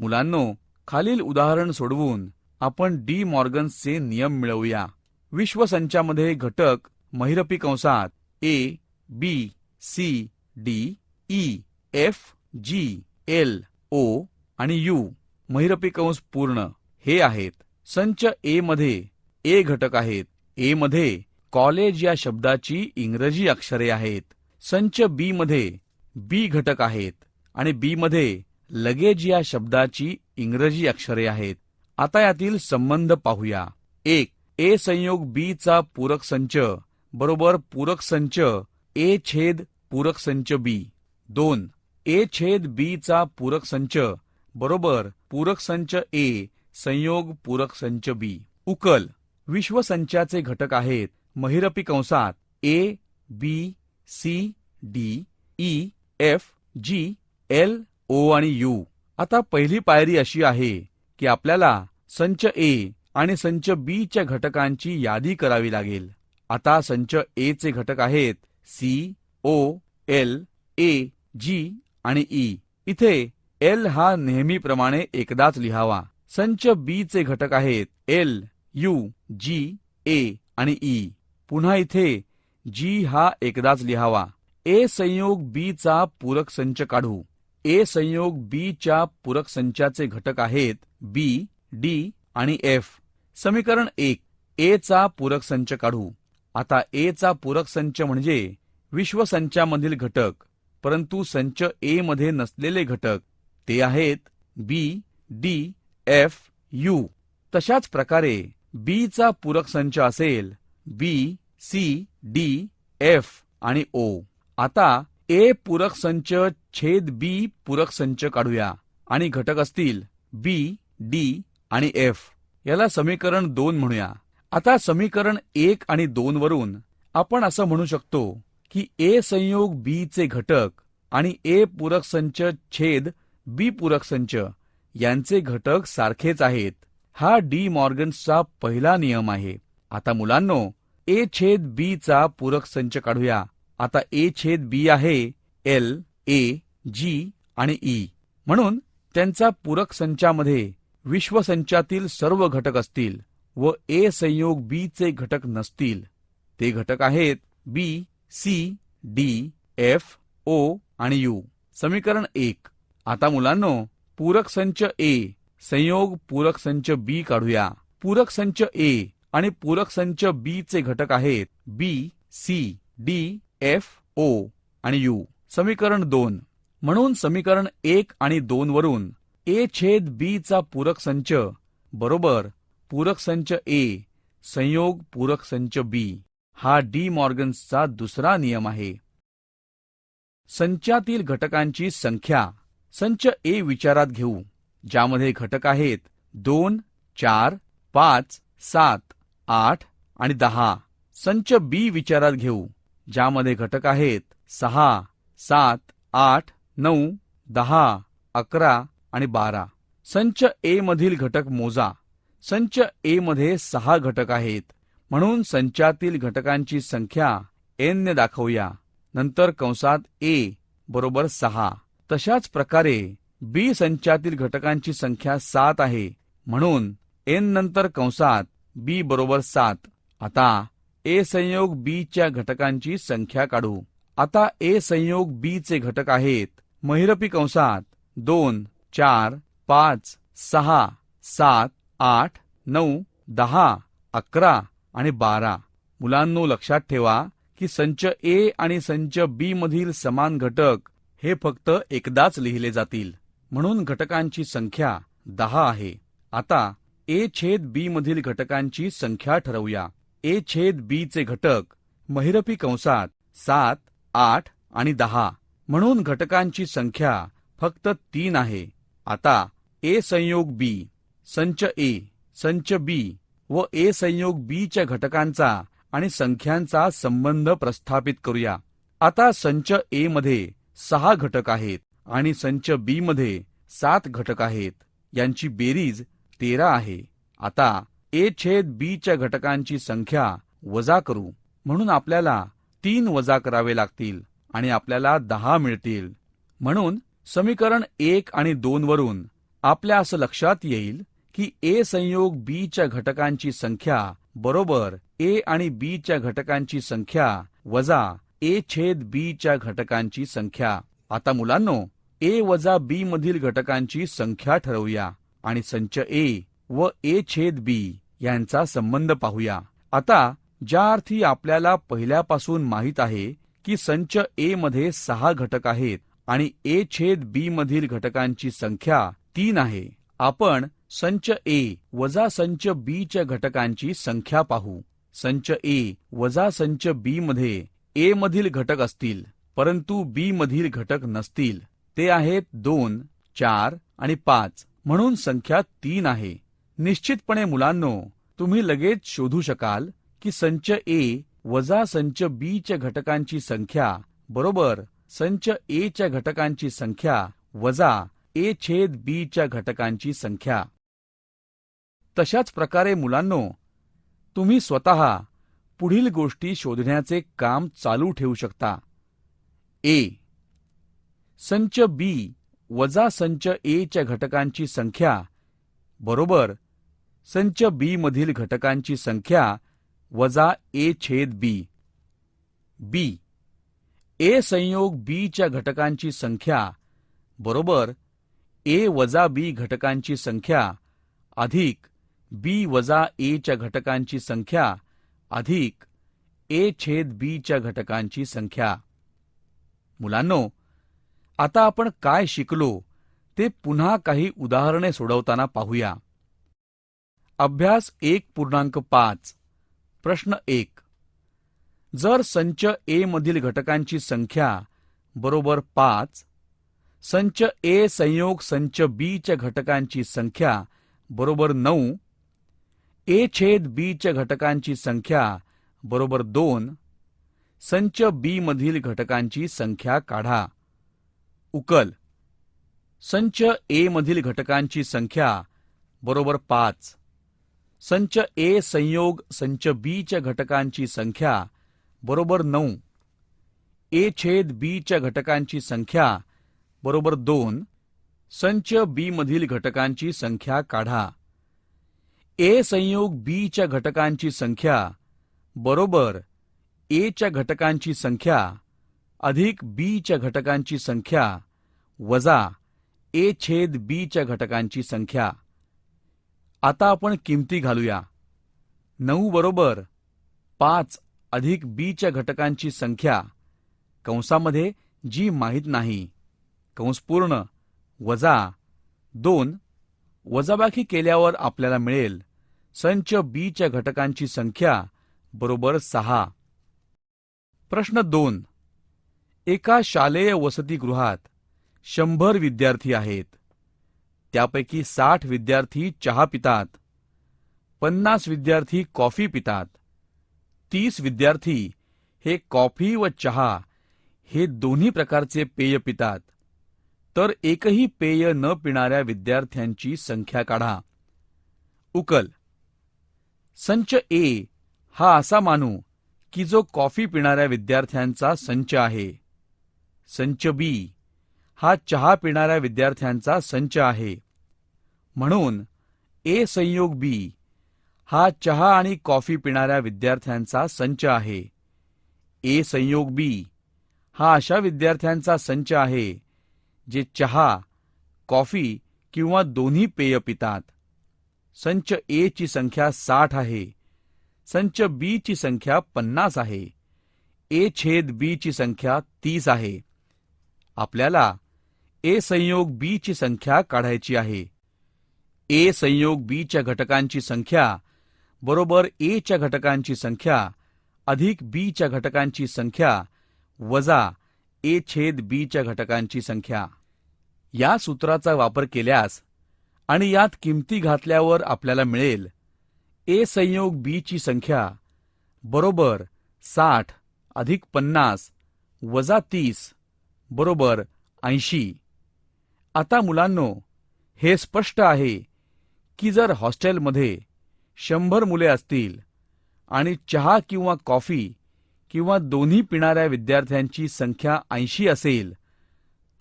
मुलांनो, खालील उदाहरण सोडवून आपण डी मॉर्गन्सचे नियम मिळवूया. विश्वसंचामध्ये घटक महिरपी कंसात ए, बी, सी, डी, ई, एफ, जी, एल, ओ आणि यू महिरपी कंस पूर्ण हे आहेत. संच ए मध्ये ए घटक आहेत. ए मध्ये कॉलेज या शब्दाची इंग्रजी अक्षरे आहेत. संच बी मध्ये बी घटक आहेत आणि बी मध्ये लगेज या शब्दाची इंग्रजी अक्षरे आहेत. आता यातील संबंध पाहूया. 1. ए संयोग बी चा पूरक संच बरोबर पूरक संच ए छेद पूरक संच बी. 2. ए छेद बी चा पूरक संच बरोबर पूरक संच ए संयोग पूरक संच बी. उकल. विश्वसंचाचे घटक आहेत महिरपी कंसात ए, बी, सी, डी, ई, एफ, जी, एल, ओ आणि यू. आता पहिली पायरी अशी आहे की आपल्याला संच ए आणि संच बी च्या घटकांची यादी करावी लागेल. आता संच ए चे घटक आहेत सी, ओ, एल, ए, जी आणि ई. इथे एल हा नेहमीप्रमाणे एकदाच लिहावा. संच बी चे घटक आहेत एल, यू, जी, ए आणि ई. पुन्हा इथे जी हा एकदाच लिहावा. ए संयोग बी चा पूरक संच काढू. ए संयोग बी च्या पूरक संचाचे घटक आहेत बी, डी आणि एफ. समीकरण 1. ए चा पूरक संच काढू. आता ए चा पूरक संच म्हणजे विश्वसंचामधील घटक परंतु संच ए मध्ये नसलेले घटक. ते आहेत बी, डी, एफ, यू. तशाच प्रकारे बी चा पूरक संच असेल बी, सी, डी, एफ आणि ओ. आता ए पूरक संच छेद बी पूरक संच काढूया आणि घटक असतील बी, डी आणि एफ. याला समीकरण 2 म्हणूया. आता समीकरण 1 आणि 2 वरून आपण असं म्हणू शकतो की ए संयोग बी चे घटक आणि ए पूरक संच छेद बी पूरक संच यांचे घटक सारखेच आहेत. हा डी मॉर्गन्सचा पहिला नियम आहे. आता मुलांनो, ए छेद बी चा पूरक संच काढूया. आता ए छेद बी आहे एल, ए, जी आणि ई. म्हणून त्यांचा पूरक संचामध्ये विश्वसंचातील सर्व घटक असतील व ए संयोग बी चे घटक नसतील. ते घटक आहेत बी, सी, डी, एफ, ओ आणि यू. समीकरण 1. आता मुलांनो, पूरक संच ए संयोग पूरक संच बी काढूया. पूरक संच ए आणि पूरक संच बी चे घटक आहेत बी, सी, डी, एफ, ओ आणि यू. समीकरण 2. म्हणून समीकरण 1 आणि 2 वरून ए छेद बी चा पूरक संच बरोबर पूरक संच ए संयोग पूरक संच बी हा डी मॉर्गन्सचा दुसरा नियम आहे. संचातील घटकांची संख्या संच ए विचारात घेऊ ज्यामध्ये घटक आहेत 2, 4, 5, 7, 8 आणि 10. संच बी विचारात घेऊ ज्यामध्ये घटक आहेत 6, 7, 8, 9, 10, 11 आणि 12. संच ए मधील घटक मोजा. संच ए मध्ये 6 घटक आहेत म्हणून संचातील घटकांची संख्या एन ने दाखवूया. नंतर कंसात ए बरोबर 6. तशाच प्रकारे बी संचातील घटकांची संख्या 7 आहे म्हणून एन नंतर कंसात बी बरोबर 7. आता ए संयोग बी च्या घटकांची संख्या काढू. आता ए संयोग बी चे घटक आहेत महिरपी कंसात 2, 4, 5, 6, 7, 8, 9, 10, 11 आणि 12. मुलांनो, लक्षात ठेवा की संच ए आणि संच बी मधील समान घटक हे फक्त एकदाच लिहिले जातील म्हणून घटकांची संख्या 10 आहे. आता ए छेद बी मधील घटकांची संख्या ठरवूया. ए छेद बी चे घटक महिरपी कंसात 7, 8 आणि 10 म्हणून घटकांची संख्या फक्त 3 आहे. आता ए संयोग बी, संच ए, संच बी व ए संयोग बी च्या घटकांचा आणि संख्यांचा संबंध प्रस्थापित करूया. आता संच ए मध्ये 6 घटक आहेत आणि संच बी मध्ये 7 घटक आहेत. यांची बेरीज 13 आहे. आता ए छेद बी च्या घटकांची संख्या वजा करू म्हणून आपल्याला 3 वजा करावे लागतील आणि आपल्याला 10 मिळतील. म्हणून समीकरण 1 आणि 2 वरून आपल्या असं लक्षात येईल की ए संयोग बी च्या घटकांची संख्या बरोबर ए आणि बी च्या घटकांची संख्या वजा ए छेद बी च्या घटकांची संख्या. आता मुलांनो, ए वजा बी मधील घटकांची संख्या ठरवूया आणि संच ए व ए छेद बी यांचा संबंध पाहूया. आता ज्या अर्थी आपल्याला पहिल्यापासून माहीत आहे की संच ए मध्ये 6 घटक आहेत आणि ए छेद बी मधील घटकांची संख्या 3 आहे, आपण संच ए वजा संच बी च्या घटकांची संख्या पाहू. संच ए वजा संच बी मध्ये ए मधील घटक असतील परंतु बी मधील घटक नसतील. ते आहेत 2, 4 आणि 5, म्हणून संख्या 3 आहे. निश्चितपणे मुलांनो, तुम्ही लगेच शोधू शकाल की संच ए वजा संच बी च्या घटकांची संख्या बरोबर संच ए च्या घटकांची संख्या वजा ए छेद बी च्या घटकांची संख्या. तशाच प्रकारे मुलांनो, तुम्ही स्वतः पुढील गोष्टी शोधण्याचे काम चालू ठेवू शकता. ए संच बी वजा संच ए च्या घटकांची संख्या बरोबर संच बी मधील घटकांची संख्या वजा ए छेद बी. बी ए संयोग बी च्या घटकांची संख्या बरोबर ए वजा बी घटकांची संख्या अधिक बी वजा ए च्या घटकांची संख्या अधिक ए छेद बी च्या घटकांची संख्या. मुलांनो, आता आपण काय शिकलो ते पुन्हा काही उदाहरणे सोडवताना पाहूया. अभ्यास 1.5 प्रश्न 1. जर संच ए मधील घटकांची संख्या बरोबर 5, संच ए संयोग संच बी च्या घटकांची संख्या बरोबर 9, ए छेद बी च्या घटकांची संख्या बरोबर 2, संच बी मधील घटकांची संख्या काढा. उकल. संच ए मधील घटकांची संख्या बरोबर 5, संच ए संयोग संच बी च्या घटकांची संख्या बरोबर 9, ए छेद बी च्या घटकांची संख्या बरोबर 2, संच बी मधील घटकांची संख्या काढा. ए संयोग बी च्या घटकांची संख्या बरोबर ए च्या घटकांची संख्या अधिक बी च्या घटकांची संख्या वजा ए छेद बी च्या घटकांची संख्या. आता आपण किमती घालूया. 9 बरोबर 5 अधिक बी च्या घटकांची संख्या कंसामध्ये जी माहीत नाही कंस पूर्ण वजा 2, वजाबाकी केल्यावर आपल्याला मिळेल संच बी च्या घटकांची संख्या बरोबर 6. प्रश्न 2. एका शालेय वसतिगृहात 100 विद्यार्थी आहेत. त्यापैकी 60 विद्यार्थी चहा पितात, 50 विद्यार्थी कॉफी पितात, 30 विद्यार्थी हे कॉफी व चहा हे दोन्ही प्रकारचे पेय पितात. तर एकही पेय न पिणाऱ्या विद्यार्थ्यांची संख्या काढा. उकल. संच ए हा असा मानू की जो कॉफी पिणाऱ्या विद्यार्थ्यांचा संच आहे. संच बी हा चहा पिणाऱ्या विद्यार्थ्यांचा संच आहे. म्हणून ए संयोग बी हा चहा आणि कॉफी पिणाऱ्या विद्यार्थ्यांचा संच आहे. ए संयोग बी हा अशा विद्यार्थ्यांचा संच आहे जे चहा, कॉफी किंवा दोन्ही पेय पितात. संच ए ची संख्या 60 आहे. संच बी ची संख्या 50 आहे. ए छेद बी ची संख्या 30 आहे. आपल्याला ए संयोग बी ची संख्या काढायची आहे. ए संयोग बी च्या घटकांची संख्या बरोबर ए च्या घटकांची संख्या अधिक बी च्या घटकांची संख्या वजा ए छेद बी च्या घटकांची संख्या. या सूत्राचा वापर केल्यास आणि यात किमती घातल्यावर आपल्याला मिळेल ए संयोग बी ची संख्या बरोबर 60 अधिक 50 वजा 30 बरोबर 80. आता मुलांनो, हे स्पष्ट आहे की जर हॉस्टेलमध्ये 100 मुले असतील आणि चहा किंवा कॉफी किंवा दोन्ही पिणाऱ्या विद्यार्थ्यांची संख्या 80 असेल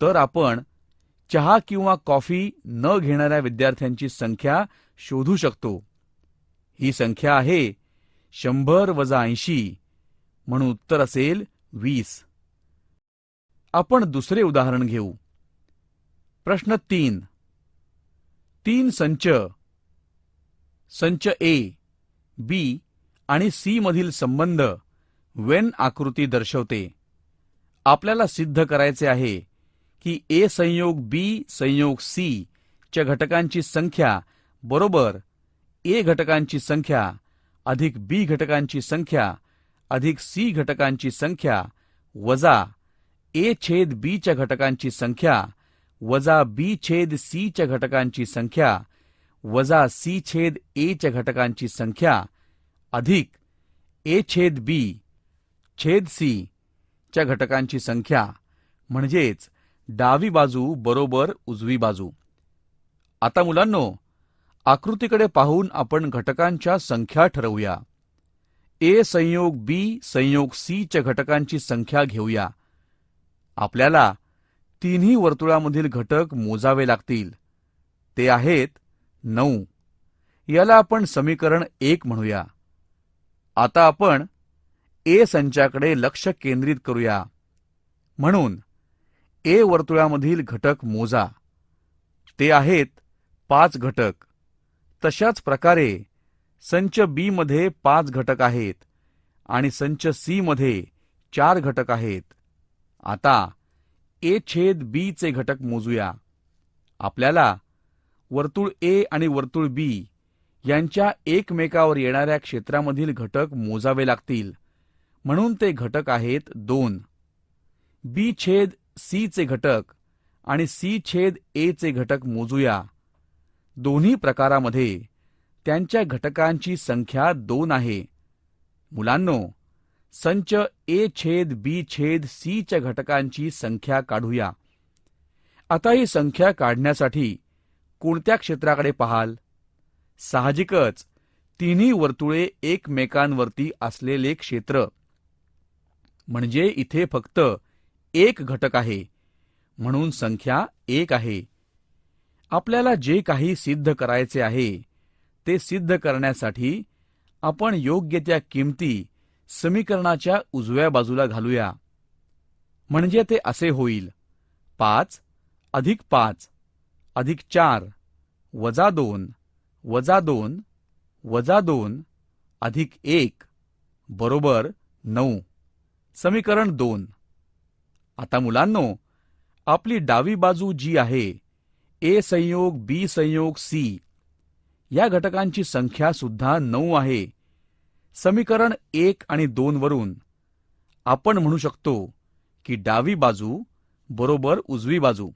तर आपण चहा किंवा कॉफी न घेणाऱ्या विद्यार्थ्यांची संख्या शोधू शकतो. ही संख्या आहे 100 वजा 80, म्हणून उत्तर असेल 20. आपण दुसरे उदाहरण घेऊ. प्रश्न 3. 3 संच ए, बी आणि सी मधील संबंध वेन आकृती दर्शवते. आपल्याला सिद्ध करायचे आहे की ए संयोग बी संयोग सी च्या घटकांची संख्या बरोबर ए घटकांची संख्या अधिक बी घटकांची संख्या अधिक सी घटकांची संख्या वजा ए छेद बी च्या घटकांची संख्या वजा बी छेद सी च्या घटकांची संख्या वजा सी छेद ए च्या घटकांची संख्या अधिक ए छेद बी छेद सी च्या घटकांची संख्या, म्हणजेच डावी बाजू बरोबर उजवी बाजू. आता मुलांनो, आकृतीकडे पाहून आपण घटकांच्या संख्या ठरवूया. ए संयोग बी संयोग सी च्या घटकांची संख्या घेऊया. आपल्याला तिन्ही वर्तुळामधील घटक मोजावे लागतील. ते आहेत 9. याला आपण समीकरण 1 म्हणूया. आता आपण ए संचाकडे लक्ष केंद्रित करूया. म्हणून ए वर्तुळामधील घटक मोजा. ते आहेत 5 घटक. तशाच प्रकारे संच बी मध्ये 5 घटक आहेत आणि संच सी मध्ये 4 घटक आहेत. आता ए छेद बी चे घटक मोजूया. आपल्याला वर्तुळ ए आणि वर्तुळ बी यांच्या एकमेकावर येणाऱ्या क्षेत्रामधील घटक मोजावे लागतील. म्हणून ते घटक आहेत 2. बी छेद सी चे घटक आणि सी छेद ए चे घटक मोजूया. दोन्ही प्रकारामध्ये त्यांच्या घटकांची संख्या 2 आहे. मुलांनो, संच ए छेद बी छेद सी च्या घटकांची संख्या काढूया. आता ही संख्या काढण्यासाठी कोणत्या क्षेत्राकडे पाहाल? साहजिकच तिन्ही वर्तुळे एकमेकांवरती असलेले क्षेत्र. म्हणजे इथे फक्त एक घटक आहे, म्हणून संख्या 1 आहे. आपल्याला जे काही सिद्ध करायचे आहे ते सिद्ध करण्यासाठी आपण योग्य त्या किमती समीकरणाच्या उजव्या बाजूला घालूया. म्हणजे ते असे होईल: 5 अधिक 5 अधिक 4 वजा 2 वजा 2 वजा 2 अधिक 1 बरोबर 9. समीकरण 2. आता मुलांनो, आपली डावी बाजू जी आहे ए संयोग बी संयोग सी या घटकांची संख्या सुद्धा 9 आहे. समीकरण 1 आणि 2 वरून आपण म्हणू शकतो की डावी बाजू बरोबर उजवी बाजू.